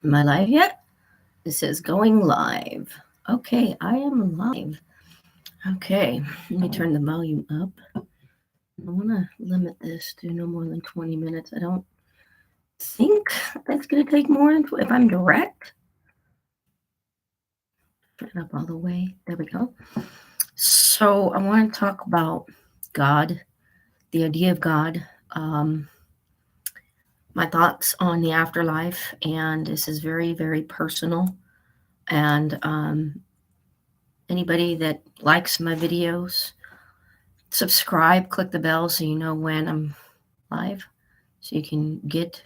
Am I live yet? It says going live. Okay, I am live. Okay, let me turn the volume up. I want to limit this to no more than 20 minutes. I don't think that's going to take more than, if I'm direct. Turn it up all the way. There we go. So I want to talk about God, the idea of God, my thoughts on the afterlife, and this is very, very personal. And anybody that likes my videos, subscribe, click the bell so you know when I'm live, so you can get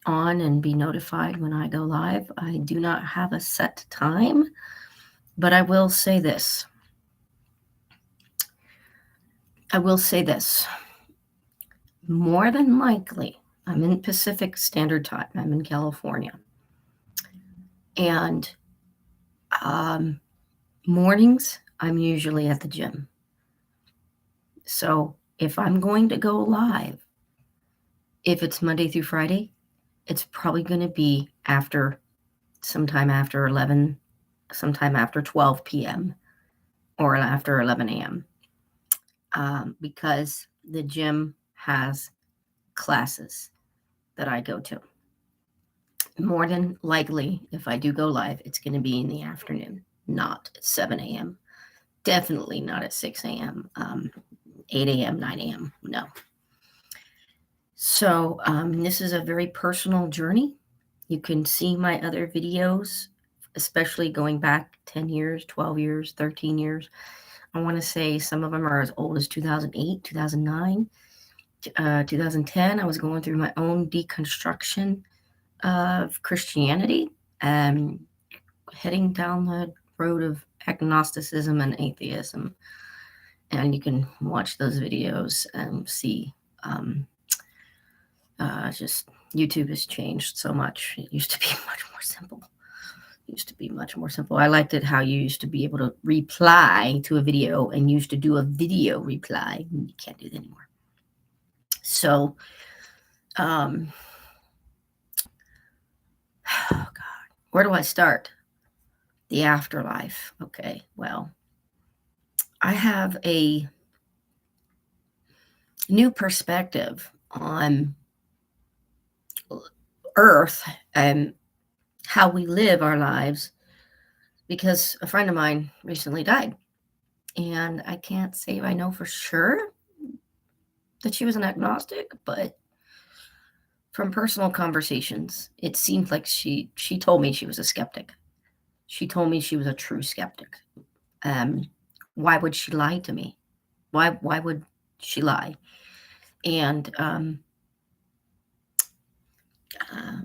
on and be notified when I go live. I do not have a set time, but I will say this. More than likely, I'm in Pacific Standard Time. I'm in California. And mornings, I'm usually at the gym. So if I'm going to go live, if it's Monday through Friday, it's probably going to be sometime after 11, sometime after 12 p.m. or after 11 a.m. Because the gym has classes that I go to. More than likely, if I do go live, it's going to be in the afternoon, not at 7 a.m. Definitely not at 6 a.m., 8 a.m., 9 a.m. No. So this is a very personal journey. You can see my other videos, especially going back 10 years, 12 years, 13 years. I want to say some of them are as old as 2008, 2009, 2010. I was going through my own deconstruction of Christianity, heading down the road of agnosticism and atheism. And you can watch those videos and see just YouTube has changed so much. It used to be much more simple. I liked it how you used to be able to reply to a video and used to do a video reply. You can't do that anymore. So, oh God, where do I start? The afterlife. Okay, well, I have a new perspective on Earth and how we live our lives, because a friend of mine recently died, and I can't say I know for sure that she was an agnostic, but from personal conversations, it seemed like she told me she was a skeptic. She told me she was a true skeptic. Why would she lie to me? Why would she lie? And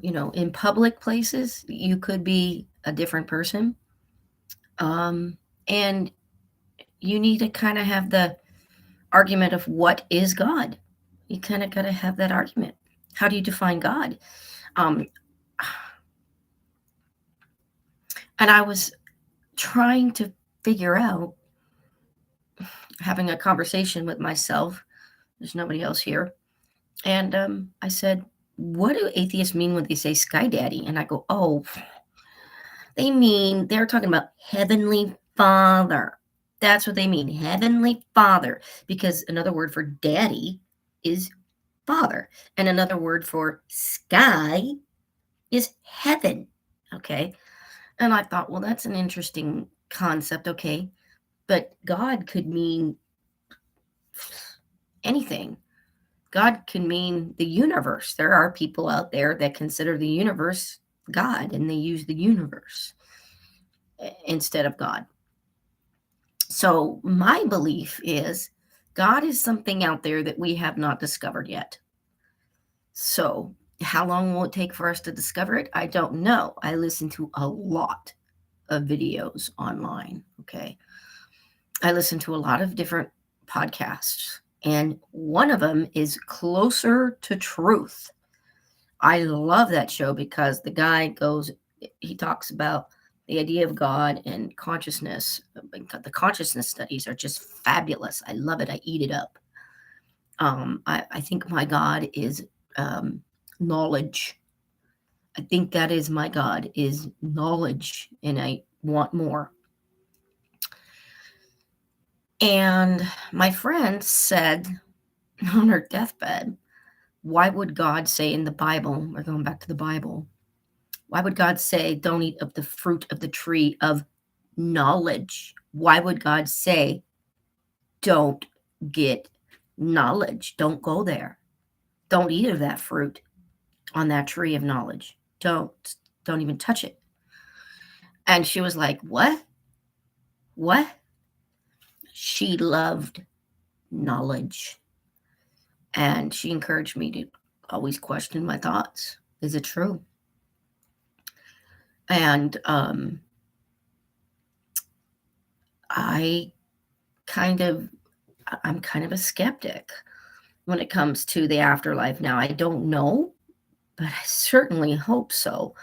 in public places, you could be a different person. And you need to kind of have the argument of what is God. You kind of got to have that argument. How do you define God? And I was trying to figure out, having a conversation with myself. There's nobody else here. And I said, what do atheists mean when they say sky daddy? And I go, oh, they're talking about Heavenly Father. That's what they mean, Heavenly Father. Because another word for daddy is father. And another word for sky is heaven. Okay. And I thought, well, that's an interesting concept. Okay. But God could mean anything. God can mean the universe. There are people out there that consider the universe God, and they use the universe instead of God. So my belief is God is something out there that we have not discovered yet. So how long will it take for us to discover it? I don't know. I listen to a lot of videos online. Okay. I listen to a lot of different podcasts, and one of them is Closer to Truth. I love that show because the guy he talks about the idea of God and consciousness. The consciousness studies are just fabulous. I love it. I eat it up. I think my God is knowledge. I think that is my God, is knowledge, and I want more. And my friend said on her deathbed, why would God say in the Bible, we're going back to the Bible, why would God say, don't eat of the fruit of the tree of knowledge? Why would God say, don't get knowledge? Don't go there. Don't eat of that fruit on that tree of knowledge. Don't even touch it. And she was like, what? What? She loved knowledge. And she encouraged me to always question my thoughts. Is it true? And I'm kind of a skeptic when it comes to the afterlife. Now, I don't know, but I certainly hope so.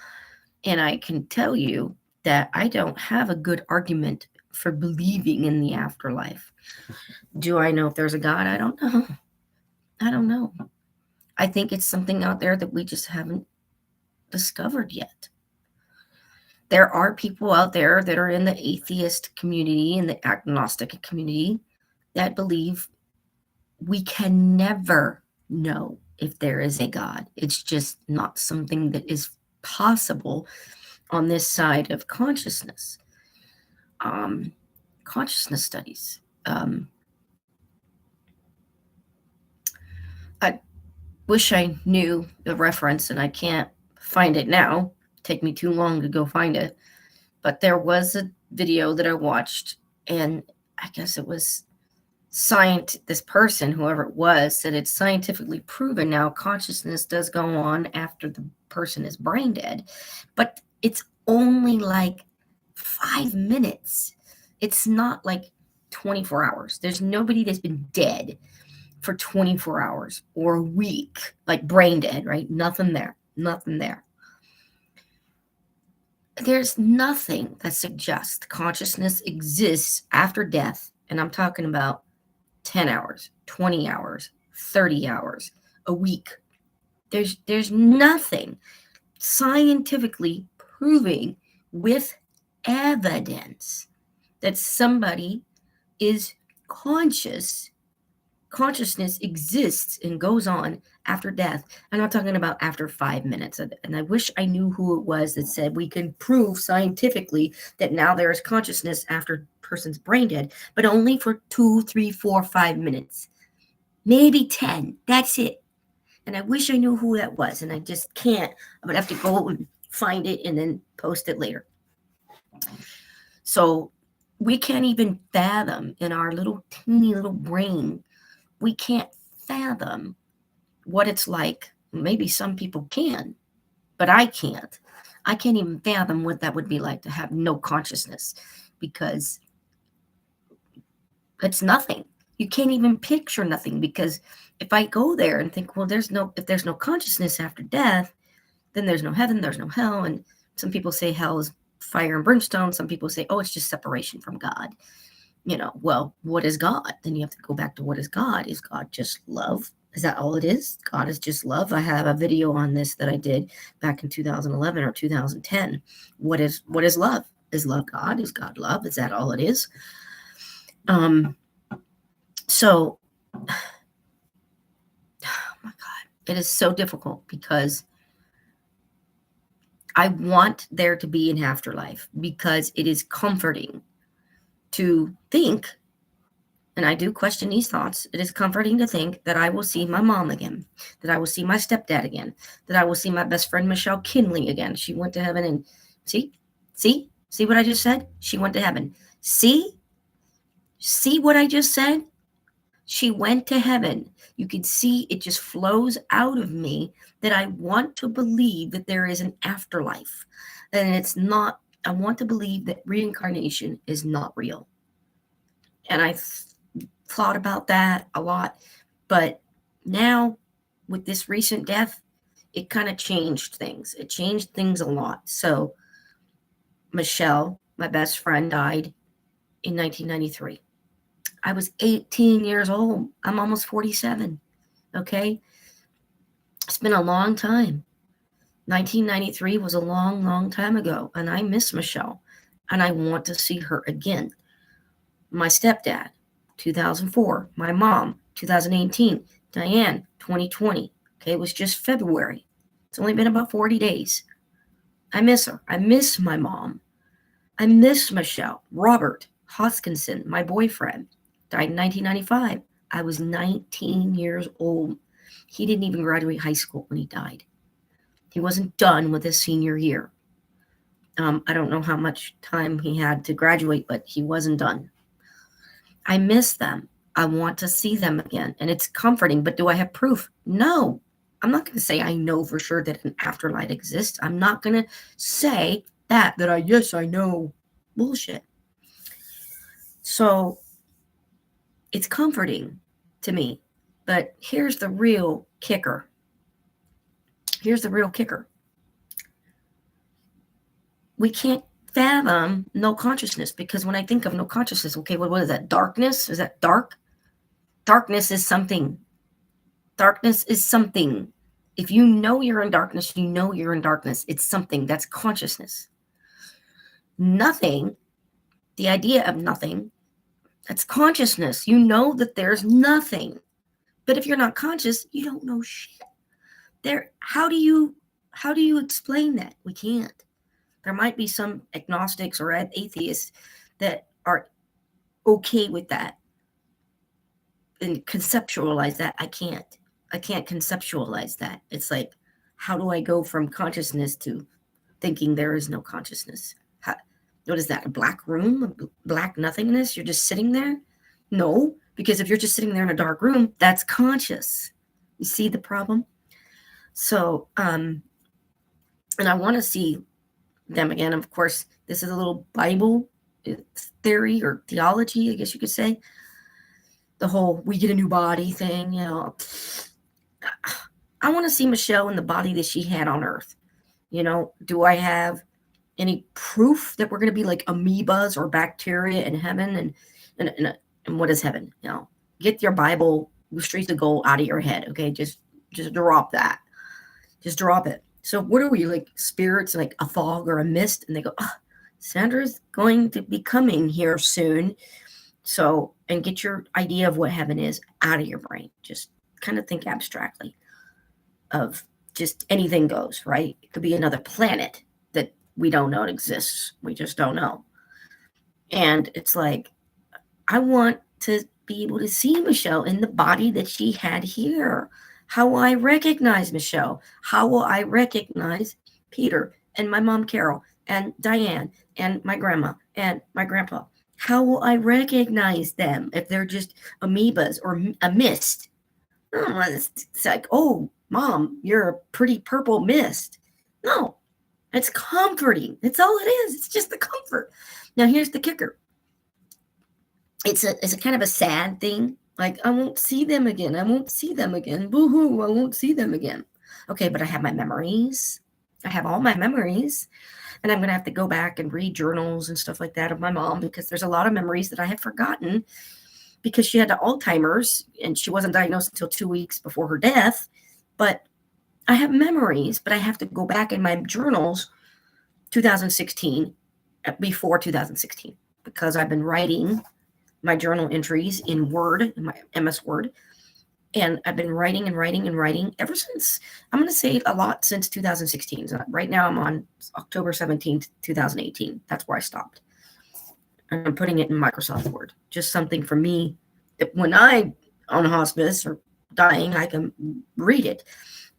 And I can tell you that I don't have a good argument for believing in the afterlife. Do I know if there's a God? I don't know. I don't know. I think it's something out there that we just haven't discovered yet. There are people out there that are in the atheist community and the agnostic community that believe we can never know if there is a God. It's just not something that is possible on this side of consciousness. Consciousness studies. I wish I knew the reference, and I can't find it now. It'd take me too long to go find it. But there was a video that I watched, and I guess it was this person, whoever it was, said it's scientifically proven now consciousness does go on after the person is brain dead, but it's only like 5 minutes. It's not like 24 hours. There's nobody that's been dead for 24 hours or a week, like brain dead, right? Nothing there. There's nothing that suggests consciousness exists after death, and I'm talking about 10 hours, 20 hours, 30 hours, a week. There's nothing scientifically proving with evidence that somebody is conscious. Consciousness exists and goes on after death. I'm not talking about after 5 minutes. And I wish I knew who it was that said we can prove scientifically that now there is consciousness after a person's brain dead, but only for 2, 3, 4, 5 minutes. Maybe 10. That's it. And I wish I knew who that was, and I just can't. I would have to go and find it and then post it later. So we can't even fathom in our little teeny little brain, we can't fathom what it's like. Maybe some people can, but I can't. I can't even fathom what that would be like to have no consciousness, because it's nothing. You can't even picture nothing, because if I go there and think, well, if there's no consciousness after death, then there's no heaven, there's no hell. And some people say hell is fire and brimstone. Some people say, oh, it's just separation from God. Well, what is God? Then you have to go back to what is God? Is God just love? Is that all it is? God is just love. I have a video on this that I did back in 2011 or 2010. What is love? Is love God? Is God love? Is that all it is? So, oh my God, it is so difficult, because I want there to be an afterlife, because it is comforting to think, and I do question these thoughts, it is comforting to think that I will see my mom again, that I will see my stepdad again, that I will see my best friend Michelle Kinley again. She went to heaven, and see what I just said? She went to heaven. See what I just said? She went to heaven. You can see it just flows out of me that I want to believe that there is an afterlife. And it's not, I want to believe that reincarnation is not real. And I thought about that a lot. But now, with this recent death, it kind of changed things. It changed things a lot. So, Michelle, my best friend, died in 1993. I was 18 years old. I'm almost 47. Okay? It's been a long time. 1993 was a long, long time ago, and I miss Michelle, and I want to see her again. My stepdad, 2004. My mom, 2018. Diane, 2020. Okay, it was just February. It's only been about 40 days. I miss her. I miss my mom. I miss Michelle. Robert Hoskinson, my boyfriend, died in 1995. I was 19 years old. He didn't even graduate high school when he died. He wasn't done with his senior year. I don't know how much time he had to graduate, but he wasn't done. I miss them. I want to see them again. And it's comforting, but do I have proof? No. I'm not going to say I know for sure that an afterlife exists. I'm not going to say that yes, I know. Bullshit. So it's comforting to me. But here's the real kicker. We can't fathom no consciousness, because when I think of no consciousness, okay, what is that? Darkness? Is that dark? Darkness is something. Darkness is something. If you know you're in darkness, you know you're in darkness. It's something. That's consciousness. Nothing, the idea of nothing, that's consciousness. You know that there's nothing. But if you're not conscious, you don't know shit. How do you explain that? We can't. There might be some agnostics or atheists that are okay with that and conceptualize that. I can't conceptualize that. It's like, how do I go from consciousness to thinking there is no consciousness? What is that? A black room? A black nothingness? You're just sitting there? No, because if you're just sitting there in a dark room, that's conscious. You see the problem? So, and I want to see them again. Of course, this is a little Bible theory or theology, I guess you could say. The whole we get a new body thing, I want to see Michelle in the body that she had on Earth. Do I have any proof that we're going to be like amoebas or bacteria in heaven? And what is heaven? Get your Bible streets of gold out of your head. Okay, just drop that. Just drop it. So what are we, like spirits, like a fog or a mist? And they go, Sandra's going to be coming here soon. So, and get your idea of what heaven is out of your brain. Just kind of think abstractly of just anything goes, right? It could be another planet that we don't know exists. We just don't know. And it's like, I want to be able to see Michelle in the body that she had here. How will I recognize Michelle? How will I recognize Peter and my mom Carol and Diane and my grandma and my grandpa? How will I recognize them if they're just amoebas or a mist? It's like, oh, Mom, you're a pretty purple mist. No, it's comforting. That's all it is. It's just the comfort. Now, here's the kicker. It's a kind of a sad thing. Like, I won't see them again. I won't see them again. Boo-hoo, I won't see them again. Okay, but I have my memories. I have all my memories. And I'm going to have to go back and read journals and stuff like that of my mom, because there's a lot of memories that I have forgotten because she had Alzheimer's and she wasn't diagnosed until 2 weeks before her death. But I have memories, but I have to go back in my journals 2016, before 2016, because I've been writing my journal entries in Word, in my MS Word. And I've been writing and writing and writing ever since, I'm going to say a lot since 2016. So right now I'm on October 17th, 2018. That's where I stopped. And I'm putting it in Microsoft Word. Just something for me that when I'm on hospice or dying, I can read it.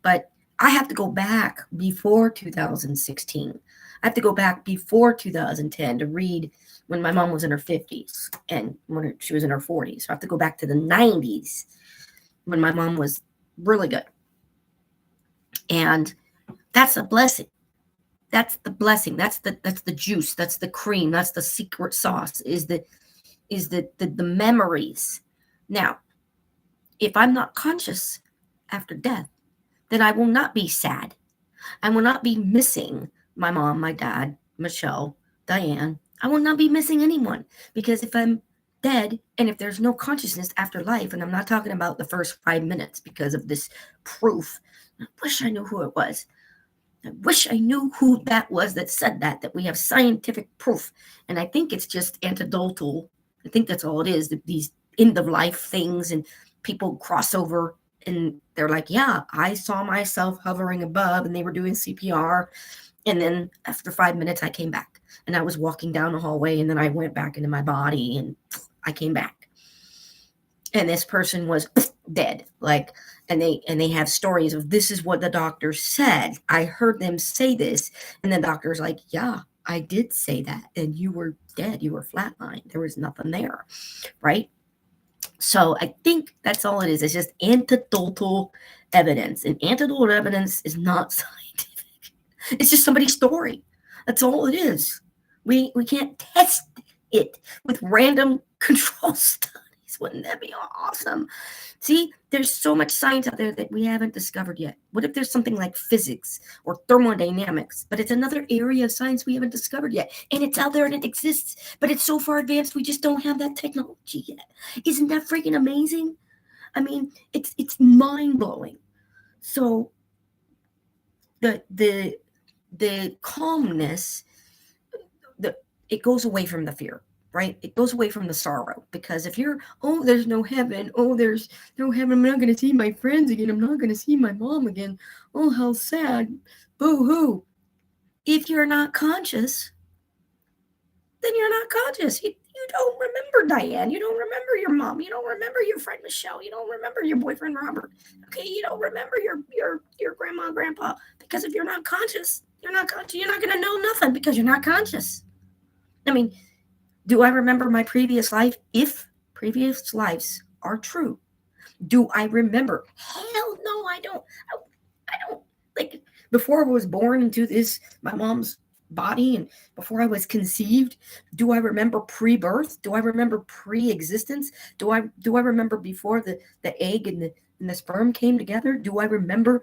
But I have to go back before 2016. I have to go back before 2010 to read when my mom was in her 50s and when she was in her 40s. So I have to go back to the 90s when my mom was really good. And that's a blessing. That's the blessing. That's the juice. That's the cream. That's the secret sauce, is the memories. Now, if I'm not conscious after death, then I will not be sad. I will not be missing my mom, my dad, Michelle, Diane. I will not be missing anyone, because if I'm dead and if there's no consciousness after life, and I'm not talking about the first 5 minutes because of this proof, I wish I knew who it was. I wish I knew who that was that said that we have scientific proof. And I think it's just anecdotal. I think that's all it is, these end of life things, and people cross over and they're like, yeah, I saw myself hovering above, and they were doing CPR. And then after 5 minutes, I came back and I was walking down the hallway, and then I went back into my body and I came back. And this person was dead. Like, and they have stories of, this is what the doctor said. I heard them say this. And the doctor's like, yeah, I did say that. And you were dead. You were flatlined. There was nothing there. Right. So I think that's all it is. It's just anecdotal evidence. And anecdotal evidence is not scientific. It's just somebody's story. That's all it is. We can't test it with random control studies. Wouldn't that be awesome? See, there's so much science out there that we haven't discovered yet. What if there's something like physics or thermodynamics, but it's another area of science we haven't discovered yet, and it's out there and it exists, but it's so far advanced we just don't have that technology yet. Isn't that freaking amazing? I mean, it's mind-blowing. So the calmness, it goes away from the fear. Right? It goes away from the sorrow, because if you're, oh, there's no heaven. Oh, there's no heaven. I'm not going to see my friends again. I'm not going to see my mom again. Oh, how sad. Boo-hoo. If you're not conscious, then you're not conscious. You don't remember Diane. You don't remember your mom. You don't remember your friend Michelle. You don't remember your boyfriend Robert. Okay, you don't remember your grandma and grandpa, because if you're not conscious, you're not conscious. You're not going to know nothing because you're not conscious. I mean, do I remember my previous life? If previous lives are true, do I remember? Hell no, I don't. I don't. Like, before I was born into my mom's body, and before I was conceived, do I remember pre-birth? Do I remember pre-existence? Do I remember before the egg and the sperm came together? Do I remember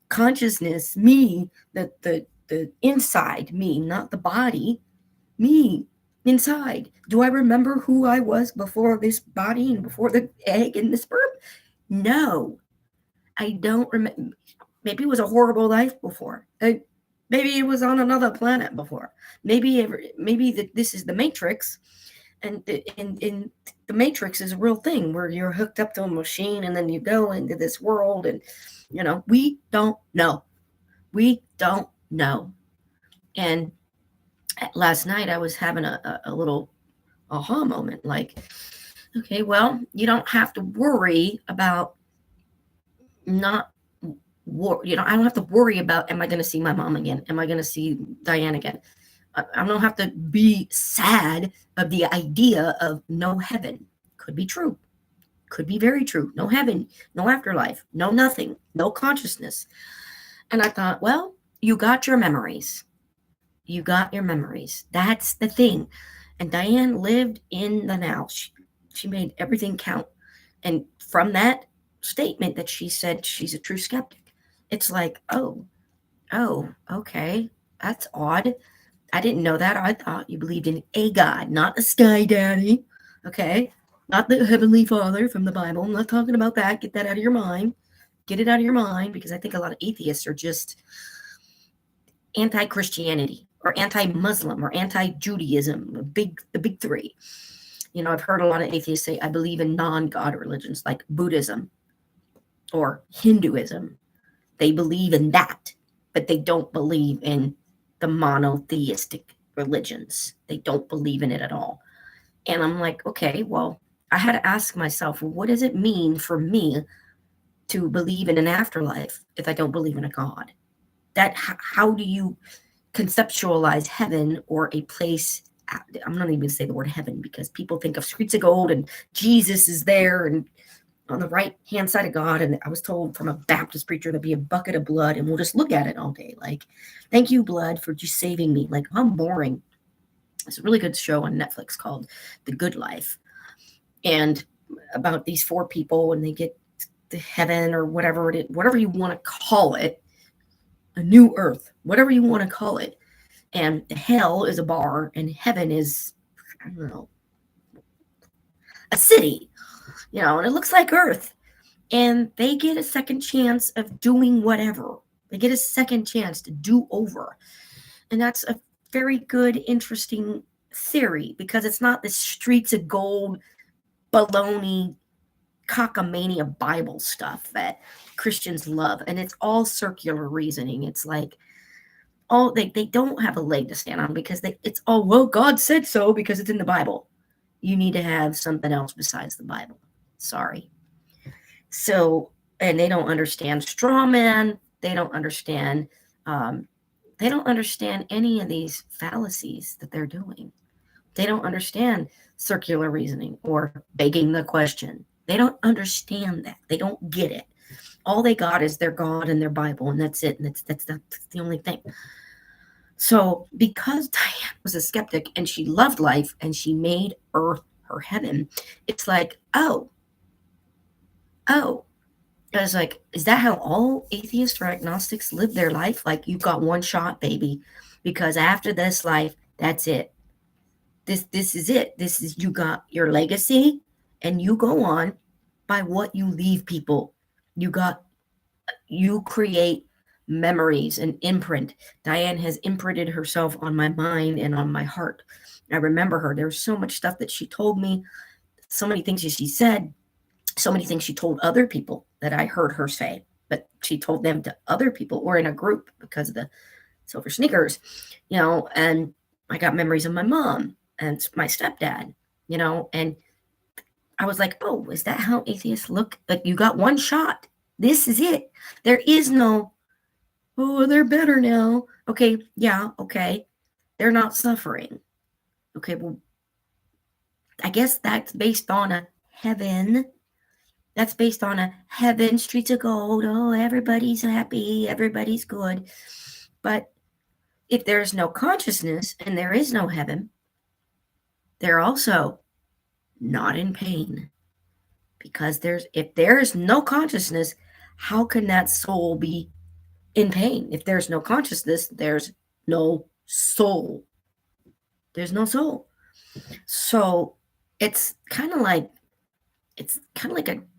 consciousness, me, the inside me, not the body, me? Inside, do I remember who I was before this body and before the egg and the sperm? No, I don't remember. Maybe it was a horrible life before. Maybe it was on another planet before. Maybe this is the Matrix, and the Matrix is a real thing where you're hooked up to a machine and then you go into this world, and we don't know. We don't know. And last night I was having a little aha moment, like, okay, well, you don't have to worry about I don't have to worry about, am I going to see my mom again? Am I going to see Diane again? I don't have to be sad of the idea of no heaven. Could be true. Could be very true. No heaven, no afterlife, no nothing, no consciousness. And I thought, well, you got your memories. You got your memories. That's the thing. And Diane lived in the now. She made everything count. And from that statement that she said she's a true skeptic, it's like, oh, okay. That's odd. I didn't know that. I thought you believed in a God, not a sky daddy. Okay? Not the Heavenly Father from the Bible. I'm not talking about that. Get that out of your mind. Get it out of your mind, because I think a lot of atheists are just anti-Christianity or anti-Muslim or anti-Judaism, the big three. I've heard a lot of atheists say, I believe in non-God religions like Buddhism or Hinduism. They believe in that, but they don't believe in the monotheistic religions. They don't believe in it at all. And I'm like, okay, well, I had to ask myself, what does it mean for me to believe in an afterlife if I don't believe in a God? How do you conceptualize heaven or a place? I'm not even going to say the word heaven, because people think of streets of gold and Jesus is there and on the right hand side of God. And I was told from a Baptist preacher to be a bucket of blood, and we'll just look at it all day. Like, thank you, blood, for just saving me. Like, I'm boring. It's a really good show on Netflix called The Good Life, and about these 4 people, and they get to heaven or whatever it is, whatever you want to call it, a new earth, whatever you want to call it. And hell is a bar, and heaven is, I don't know, a city, and it looks like earth. And they get a second chance of doing whatever. They get a second chance to do over. And that's a very good, interesting theory, because it's not this streets of gold, baloney, cockamania Bible stuff that Christians love. And it's all circular reasoning. It's like, all they don't have a leg to stand on, because it's all, well, God said so because it's in the Bible. You need to have something else besides the Bible. Sorry. So, and they don't understand straw man. They don't understand any of these fallacies that they're doing. They don't understand circular reasoning or begging the question. They don't understand that. They don't get it. All they got is their God and their Bible, and that's it. And that's the only thing. So because Diane was a skeptic and she loved life and she made Earth her heaven, it's like, oh. I was like, is that how all atheists or agnostics live their life? Like, you've got one shot, baby, because after this life, that's it. This is it. This is, you got your legacy, and you go on by what you leave people. You create memories and imprint. Diane has imprinted herself on my mind and on my heart. I remember her. There's so much stuff that she told me, so many things that she said, so many things she told other people that I heard her say, but she told them to other people, or in a group, because of the silver sneakers, and I got memories of my mom and my stepdad, and I was like, oh, is that how atheists look? Like, you got one shot. This is it. There is no, oh, they're better now. Okay, yeah, okay. They're not suffering. Okay, well, I guess that's based on a heaven. That's based on a heaven, streets of gold. Oh, everybody's happy. Everybody's good. But if there's no consciousness and there is no heaven, they're also not in pain. Because if there's no consciousness, how can that soul be in pain? If there's no consciousness, there's no soul. There's no soul. So it's kind of like a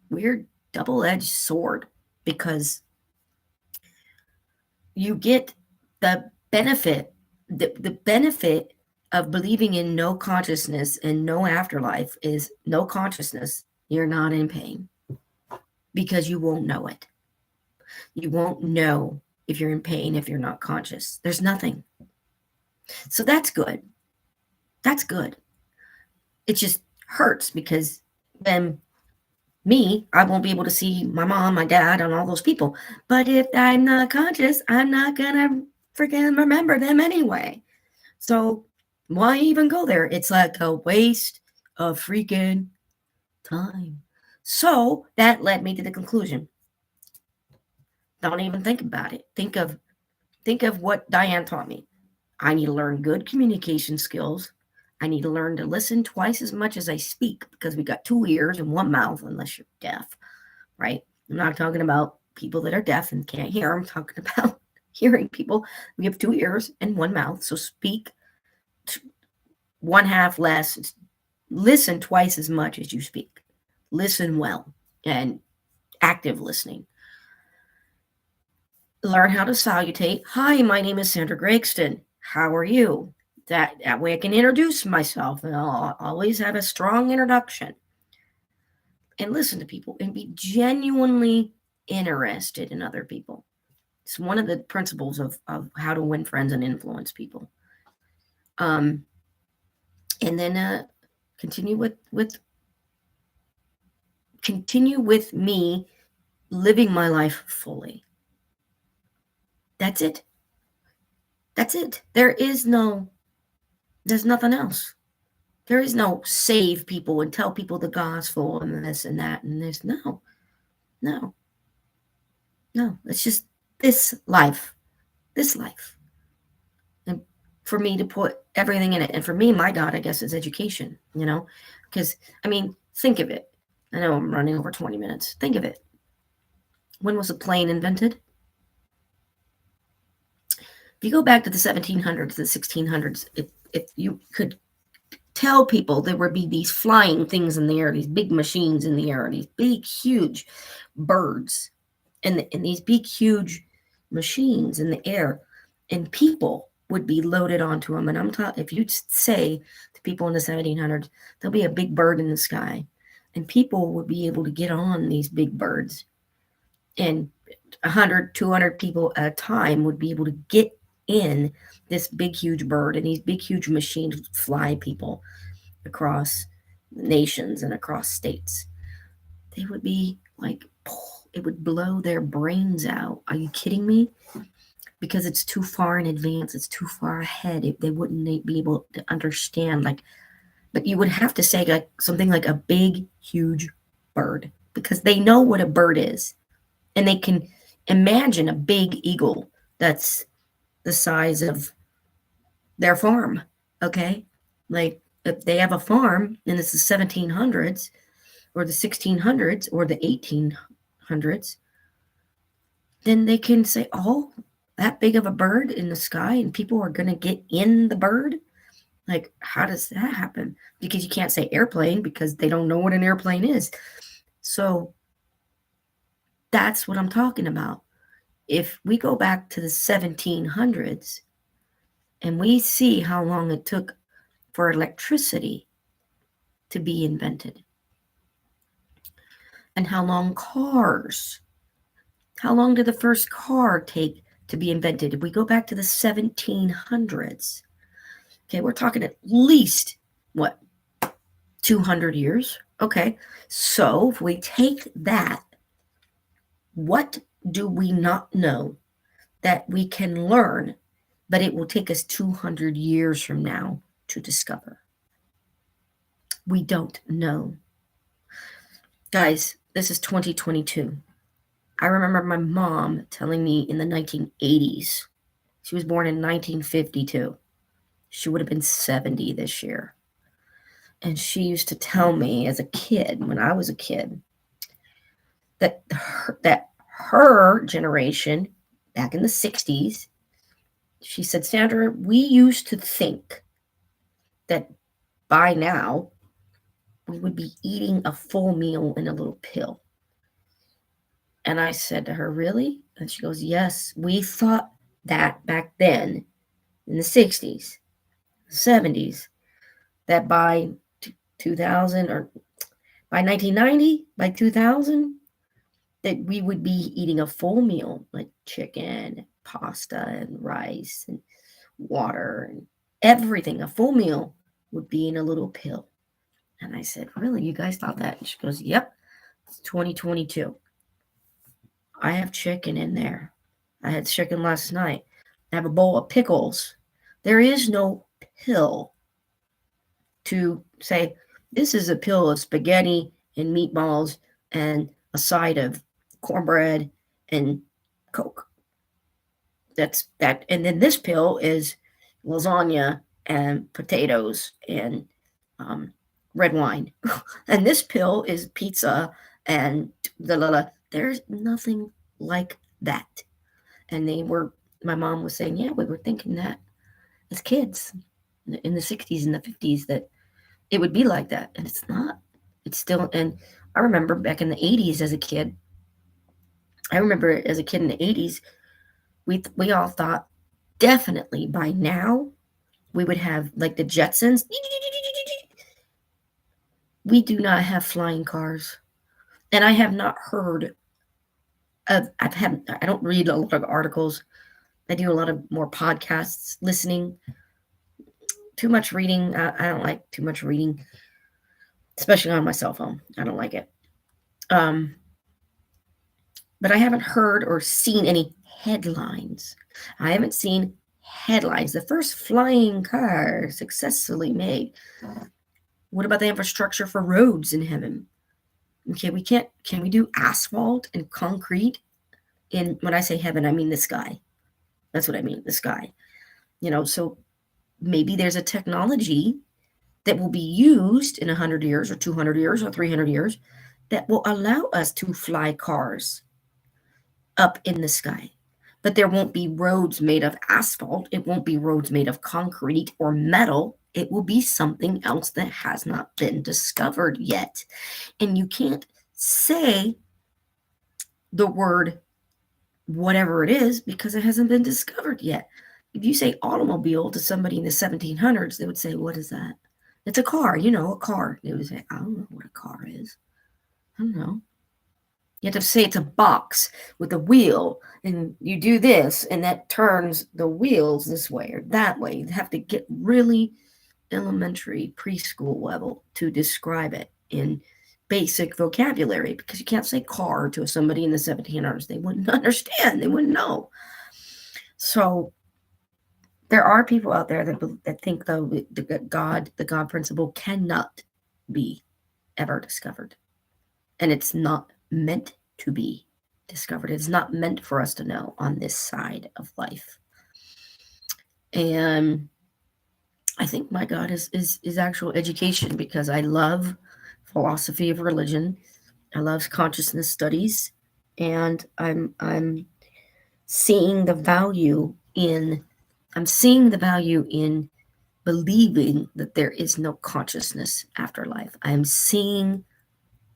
weird double-edged sword, because you get the benefit of believing in no consciousness and no afterlife is no consciousness. You're not in pain, because you won't know it. You won't know if you're in pain if you're not conscious. There's nothing. So that's good. That's good. It just hurts, because then I won't be able to see my mom, my dad, and all those people. But if I'm not conscious, I'm not gonna freaking remember them anyway. So why even go there? It's like a waste of freaking time. So that led me to the conclusion. Don't even think about it. Think of what Diane taught me. I need to learn good communication skills. I need to learn to listen twice as much as I speak, because we got 2 ears and 1 mouth, unless you're deaf, right? I'm not talking about people that are deaf and can't hear. I'm talking about hearing people. We have 2 ears and 1 mouth, so speak 1/2 less. Listen twice as much as you speak. Listen well, and active listening. Learn how to salutate. Hi, my name is Sandra Gregston. How are you? That way I can introduce myself, and I'll always have a strong introduction. And listen to people and be genuinely interested in other people. It's one of the principles of how to win friends and influence people. And then continue with me living my life fully. That's it. That's it. There's nothing else. There is no save people and tell people the gospel and this and that and this. No. It's just this life. And for me to put everything in it. And for me, my God, I guess, is education, because, think of it. I know I'm running over 20 minutes. Think of it. When was a plane invented? If you go back to the 1700s, the 1600s, if you could tell people there would be these flying things in the air, these big machines in the air, these big, huge birds, and these big, huge machines in the air, and people would be loaded onto them. And I'm talking, if you'd say to people in the 1700s, there'll be a big bird in the sky, and people would be able to get on these big birds, and 100, 200 people at a time would be able to get in this big, huge bird, and these big, huge machines would fly people across nations and across states. They would be like, it would blow their brains out. Are you kidding me? Because it's too far in advance. It's too far ahead. They wouldn't be able to understand. Like, but you would have to say like something like a big, huge bird, because they know what a bird is, and they can imagine a big eagle that's the size of their farm. Okay, like if they have a farm and it's the 1700s or the 1600s or the 1800s, then they can say, oh, that big of a bird in the sky, and people are going to get in the bird? Like, how does that happen? Because you can't say airplane, because they don't know what an airplane is. So that's what I'm talking about. If we go back to the 1700s and we see how long it took for electricity to be invented, and how long did the first car take to be invented? If we go back to the 1700s, okay, we're talking at least, what, 200 years? Okay, so if we take that, what do we not know that we can learn, but it will take us 200 years from now to discover? We don't know. Guys, this is 2022. I remember my mom telling me in the 1980s, she was born in 1952. She would have been 70 this year. And she used to tell me as a kid, when I was a kid, that her generation, back in the 60s, she said, Sandra, we used to think that by now we would be eating a full meal in a little pill. And I said to her, really? And she goes, yes, we thought that back then in the 60s, 70s, that by 2000 or by 1990, by 2000, that we would be eating a full meal, like chicken, pasta, and rice, and water, and everything. A full meal would be in a little pill. And I said, really? You guys thought that? And she goes, yep, it's 2022. I have chicken in there. I had chicken last night. I have a bowl of pickles. There is no pill to say, this is a pill of spaghetti and meatballs and a side of cornbread and Coke. That's that. And then this pill is lasagna and potatoes and red wine. And this pill is pizza and there's nothing like that. And my mom was saying, yeah, we were thinking that as kids in the 60s and the 50s that it would be like that. And it's not. It's still, and I remember back in the 80s as a kid, in the 80s, we all thought definitely by now we would have like the Jetsons. We do not have flying cars. And I have not heard of, I don't read a lot of articles. I do a lot of more podcasts, listening. Too much reading. I don't like too much reading, especially on my cell phone. I don't like it. But I haven't heard or seen any headlines. I haven't seen headlines. The first flying car successfully made. What about the infrastructure for roads in heaven? Okay, can we do asphalt and concrete in, when I say heaven, I mean the sky. That's what I mean, the sky. So maybe there's a technology that will be used in 100 years or 200 years or 300 years that will allow us to fly cars up in the sky. But there won't be roads made of asphalt. It won't be roads made of concrete or metal. It will be something else that has not been discovered yet. And you can't say the word whatever it is, because it hasn't been discovered yet. If you say automobile to somebody in the 1700s, they would say, what is that? It's a car, a car. They would say, I don't know what a car is. I don't know. You have to say it's a box with a wheel, and you do this, and that turns the wheels this way or that way. You have to get really elementary preschool level to describe it in basic vocabulary, because you can't say car to somebody in the 1700s. They wouldn't understand. They wouldn't know. So there are people out there that think, though, the God principle cannot be ever discovered. And it's not meant to be discovered. It's not meant for us to know on this side of life. And I think my God is actual education, because I love philosophy of religion. I love consciousness studies, and I'm seeing the value in believing that there is no consciousness afterlife. I'm seeing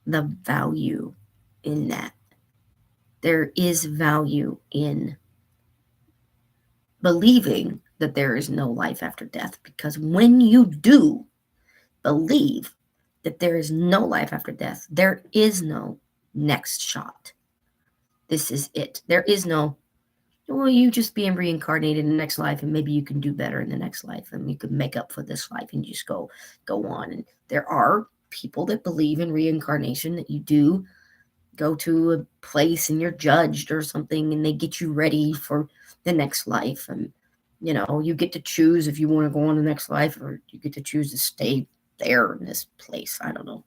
the value in that. There is value in believing that there is no life after death, because when you do believe that there is no life after death, there is no next shot. This is it. There is no, well, you just being reincarnated in the next life, and maybe you can do better in the next life, and you can make up for this life, and you just go on. And there are people that believe in reincarnation, that you do go to a place and you're judged or something, and they get you ready for the next life. And you get to choose if you want to go on the next life, or you get to choose to stay there in this place. I don't know.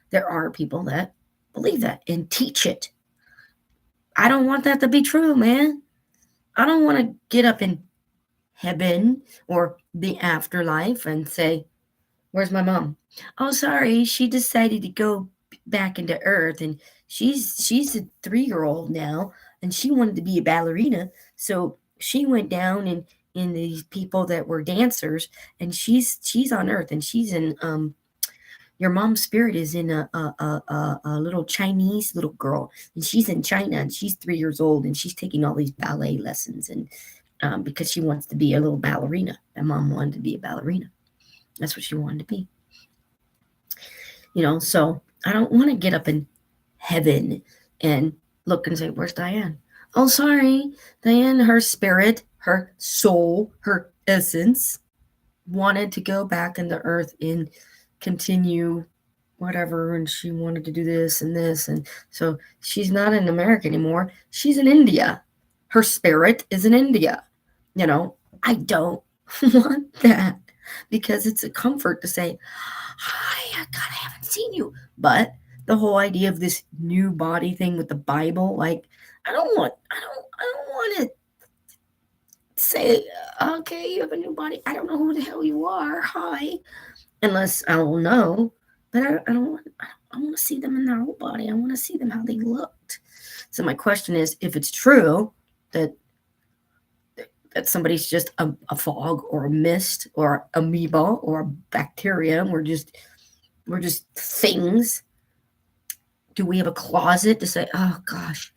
There are people that believe that and teach it. I don't want that to be true, man. I don't want to get up in heaven or the afterlife and say, where's my mom? Oh, sorry, she decided to go back into Earth, and she's a 3-year-old now, and she wanted to be a ballerina, so she went down in these people that were dancers, and she's on Earth, and she's in your mom's spirit is in a little Chinese little girl, and she's in China, and she's 3 years old, and she's taking all these ballet lessons, and because she wants to be a little ballerina. My mom wanted to be a ballerina. That's what she wanted to be. So I don't want to get up in heaven and look and say, where's Diane? Oh, sorry, Diane, her spirit, her soul, her essence wanted to go back into Earth and continue whatever, and she wanted to do this, and so she's not in America anymore. She's in India. Her spirit is in India. I don't want that, because it's a comfort to say, hi, God, I haven't seen you. But the whole idea of this new body thing with the Bible, like, I don't want to say, okay, you have a new body. I don't know who the hell you are. Hi. Unless I will know. But I want to see them in their whole body. I want to see them how they looked. So my question is, if it's true that somebody's just a fog or a mist or amoeba or a bacterium, we're just things. Do we have a closet to say, oh gosh,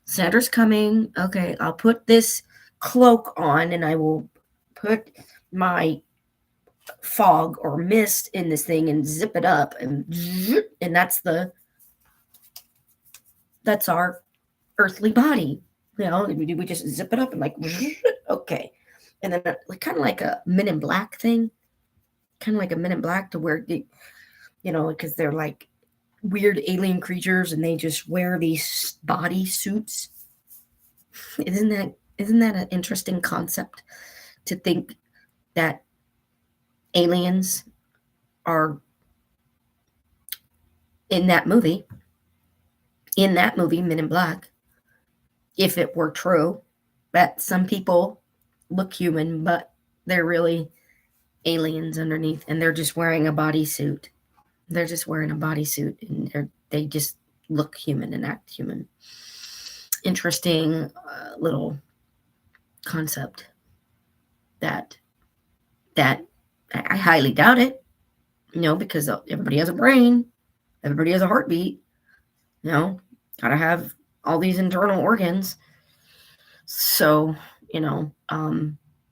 Sandra's coming. Okay, I'll put this cloak on, and I will put my fog or mist in this thing and zip it up, and that's our earthly body. We just zip it up and like, okay. And then kind of like a Men in Black thing, to where because they're like weird alien creatures, and they just wear these body suits. Isn't that an interesting concept, to think that aliens are in that movie, Men in Black, if it were true, that some people look human, but they're really aliens underneath, and they're just wearing a bodysuit. And they just look human and act human. Interesting little concept that I highly doubt it, because everybody has a brain, everybody has a heartbeat, gotta have all these internal organs. So,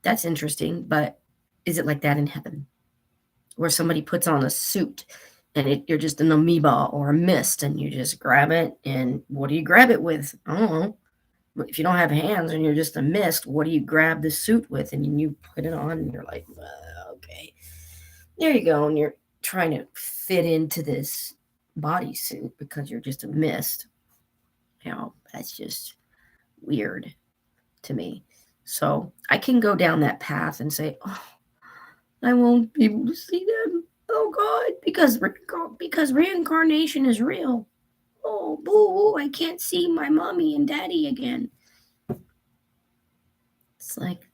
that's interesting, but is it like that in heaven? Where somebody puts on a suit and you're just an amoeba or a mist and you just grab it, and what do you grab it with? I don't know. If you don't have hands and you're just a mist, what do you grab the suit with? And you put it on and you're like, okay, there you go. And you're trying to fit into this bodysuit because you're just a mist. That's just weird to me. So I can go down that path and say, oh, I won't be able to see them. Oh God, because reincarnation is real. Oh boo, I can't see my mommy and daddy again. It's like,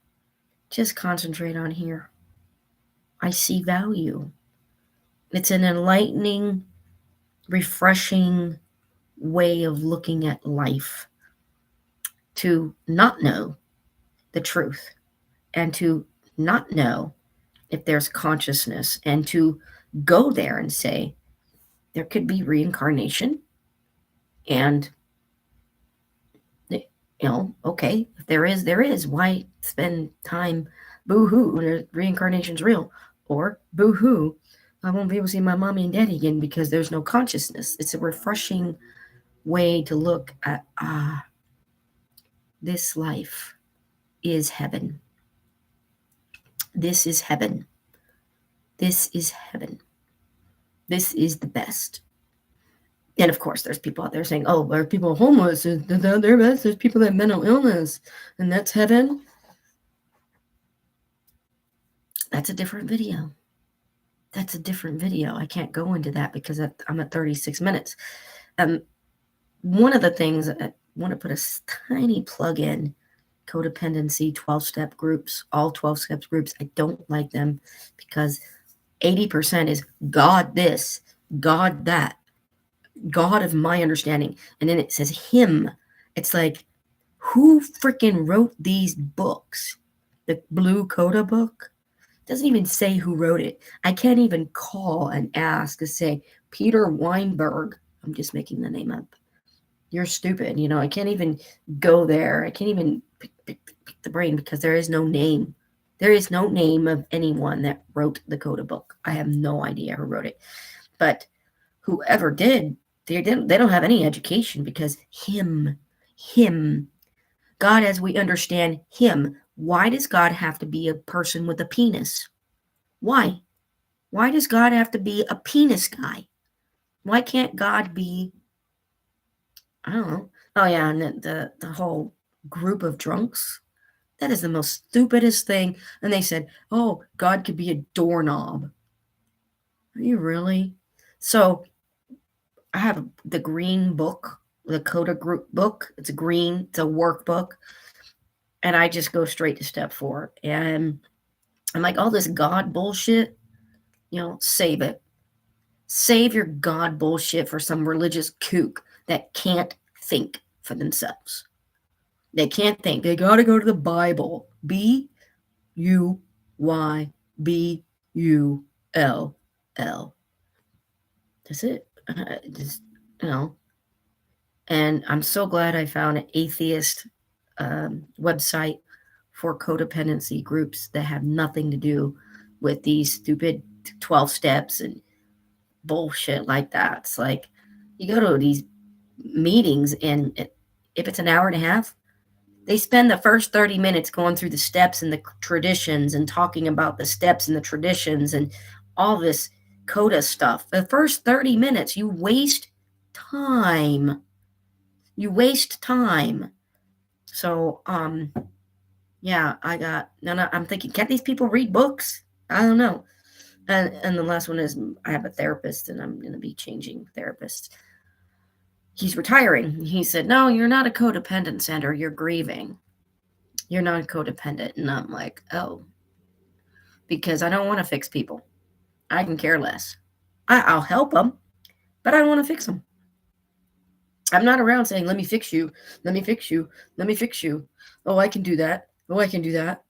just concentrate on here. I see value. It's an enlightening, refreshing way of looking at life, to not know the truth and to not know if there's consciousness, and to go there and say there could be reincarnation. And okay, if there is, there is. Why spend time boo-hoo, reincarnation's real? Or boo-hoo, I won't be able to see my mommy and daddy again because there's no consciousness. It's a refreshing way to look at, this life is heaven. This is heaven. This is heaven. This is the best. And of course, there's people out there saying, oh, there are people homeless, there's people that have mental illness, and that's heaven. That's a different video. That's a different video. I can't go into that because I'm at 36 minutes. One of the things I want to put a tiny plug in, codependency, 12-step groups, all 12-step groups. I don't like them because 80% is God this, God that, God of my understanding. And then it says him. It's like, who freaking wrote these books? The Blue Coda book doesn't even say who wrote it. I can't even call and ask to say, Peter Weinberg, I'm just making the name up, you're stupid. I can't even go there. I can't even pick the brain because there is no name. There is no name of anyone that wrote the Coda book. I have no idea who wrote it. But whoever did, they don't have any education, because him, God as we understand him. Why does God have to be a person with a penis? Why? Why does God have to be a penis guy? Why can't God be, I don't know. Oh yeah, and the whole group of drunks. That is the most stupidest thing. And they said, oh, God could be a doorknob. Are you really? So I have the green book, the Coda group book. It's a workbook. And I just go straight to step 4. And I'm like, all this God bullshit, save it. Save your God bullshit for some religious kook that can't think for themselves. They can't think. They got to go to the Bible. Buybull. That's it. Just, And I'm so glad I found an atheist website for codependency groups that have nothing to do with these stupid 12 steps and bullshit like that. It's like, you go to these meetings, and if it's an hour and a half, they spend the first 30 minutes going through the steps and the traditions and talking about the steps and the traditions and all this coda stuff. The first 30 minutes, you waste time. So, yeah, I'm thinking, can't these people read books? I don't know. And the last one is, I have a therapist, and I'm going to be changing therapists. He's retiring. He said, no, you're not a codependent, Sandra. You're grieving. You're not codependent. And I'm like, oh, because I don't want to fix people. I can care less. I'll help them, but I don't want to fix them. I'm not around saying, let me fix you. Let me fix you. Let me fix you. Oh, I can do that. Oh, I can do that.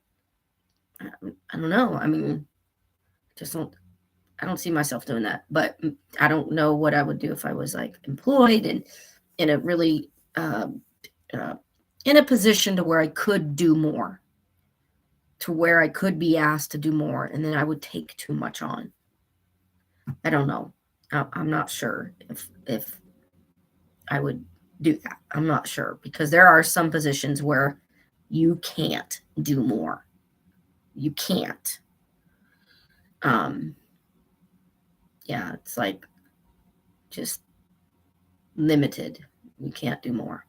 I don't know. I mean, I don't see myself doing that, but I don't know what I would do if I was like employed and in a really in a position to where I could do more, to where I could be asked to do more, and then I would take too much on. I don't know. I'm not sure if I would do that. I'm not sure, because there are some positions where you can't do more. You can't. Yeah, it's like just limited. You can't do more.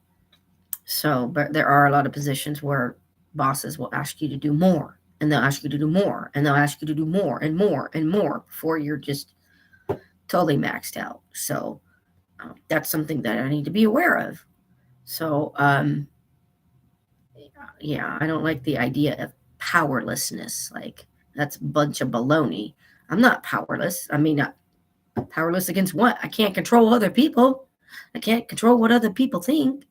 So, but there are a lot of positions where bosses will ask you to do more, and they'll ask you to do more, and they'll ask you to do more and more and more before you're just totally maxed out. So that's something that I need to be aware of. So, yeah, I don't like the idea of powerlessness. Like, that's a bunch of baloney. I'm not powerless. I mean, powerless against what? I can't control other people. I can't control what other people think.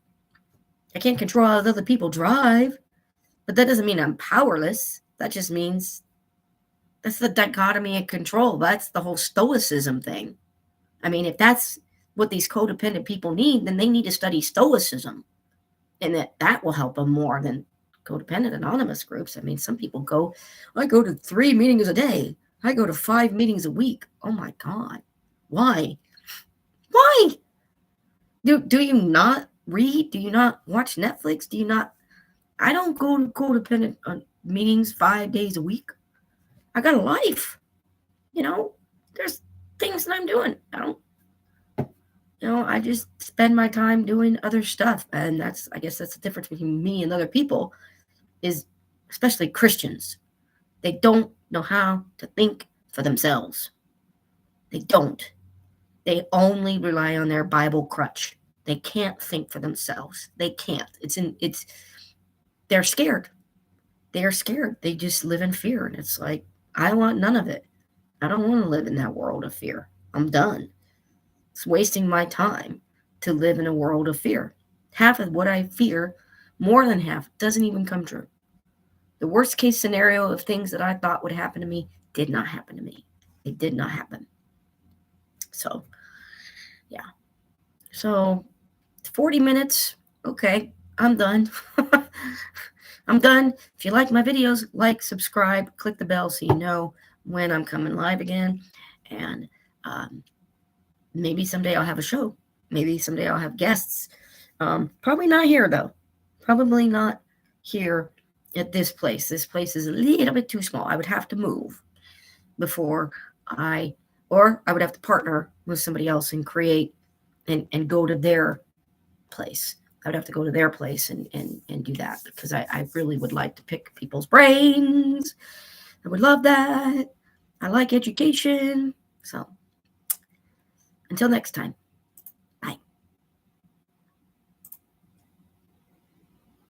I can't control how other people drive. But that doesn't mean I'm powerless. That just means that's the dichotomy of control. That's the whole Stoicism thing. I mean, if that's what these codependent people need, then they need to study Stoicism. And that will help them more than codependent anonymous groups. I mean, some people I go to 3 meetings a day. I go to 5 meetings a week. Oh my God. Why? Why? Do you not read? Do you not watch Netflix? Do you not? I don't go to codependent meetings 5 days a week. I got a life. There's things that I'm doing. I just spend my time doing other stuff. And I guess that's the difference between me and other people, is especially Christians. They don't know how to think for themselves. They don't. They only rely on their Bible crutch. They can't think for themselves. They can't. They're scared. They are scared. They just live in fear. And it's like, I want none of it. I don't want to live in that world of fear. I'm done. It's wasting my time to live in a world of fear. Half of what I fear, more than half, doesn't even come true. The worst case scenario of things that I thought would happen to me did not happen to me. It did not happen. So, yeah. So, 40 minutes. Okay, I'm done. I'm done. If you like my videos, like, subscribe, click the bell so you know when I'm coming live again. And maybe someday I'll have a show. Maybe someday I'll have guests. Probably not here, though. Probably not here at this place. This place is a little bit too small. I would have to move before or I would have to partner with somebody else and create and go to their place. I would have to go to their place and do that, because I really would like to pick people's brains. I would love that. I like education. So until next time.